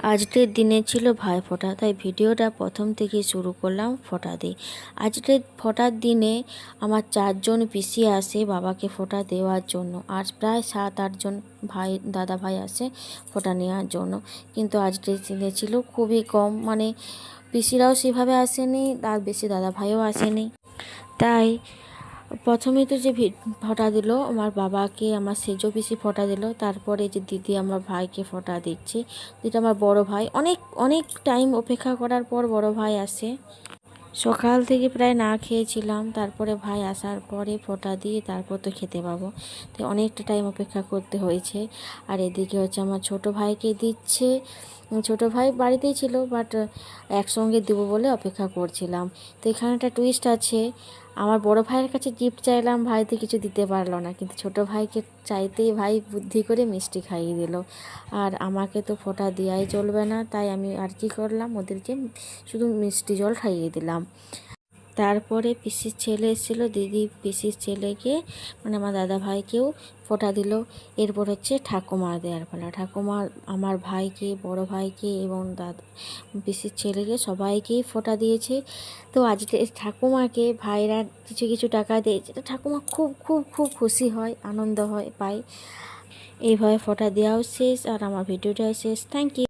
আজকের দিনে ছিল ভাইফোঁটা, তাই ভিডিওটা প্রথম থেকে শুরু করলাম ফোঁটা দিয়ে। আজকের ফোঁটার দিনে আমার 4জন পিসি আসে বাবাকে ফোঁটা দেওয়ার জন্য, আর প্রায় 7-8জন দাদা ভাই আসে ফোঁটা নেওয়ার জন্য। কিন্তু আজকের দিনে ছিল খুবই কম, মানে পিসিরাও সেভাবে আসেনি, আর বেশি দাদা ভাইও আসেনি। তাই প্রথমে তো যে ফোঁটা দিল আমার বাবাকে, আমার সেজ পিসি ফোঁটা দিল, তারপরে যে দিদি আমার ভাইকে ফোঁটা দিচ্ছে, যেটা আমার বড় ভাই। অনেক অনেক টাইম অপেক্ষা করার পর বড় ভাই আসে। সকাল থেকে প্রায় না খেয়েছিলাম, তারপরে ভাই আসার পরে ফোঁটা দিয়ে তারপর তো খেতে পাবো, তো অনেকটা টাইম অপেক্ষা করতে হয়েছে। আর এদিকে হচ্ছে আমার ছোট ভাইকে দিচ্ছে। ছোট ভাই বাড়িতেই ছিল, বাট একসঙ্গে দেবো বলে অপেক্ষা করছিলাম। তো এখানে একটা টুইস্ট আছে, আমার বড় ভাইয়ের কাছে গিফট চাইলাম, ভাই তো কিছু দিতে পারলো না, কিন্তু ছোট ভাইকে চাইতেই ভাই বুদ্ধি করে মিষ্টি খাইয়ে দিল। আর আমাকে তো ফোঁটা দেওয়াই চলবে না, তাই আমি আর কি করলাম, ওদেরকে শুধু মিষ্টি জল খাইয়ে দিলাম। তারপরে পিসির ছেলে এসেছিলো, দিদি পিসির ছেলেকে মানে আমার দাদা ভাইকেও ফোঁটা দিল। এরপর হচ্ছে ঠাকুমা দেওয়ার পালা। ঠাকুমা আমার ভাইকে, বড় ভাইকে এবং পিসির ছেলেকে সবাইকেই ফোঁটা দিয়েছে। তো আজকে ঠাকুমাকে ভাইরা কিছু কিছু টাকা দেয়, যেটা ঠাকুমা খুব খুব খুব খুশি হয়, আনন্দ হয় পায়। এইভাবে ফোঁটা দেওয়াও শেষ, আর আমার ভিডিওটাও শেষ। Thank you.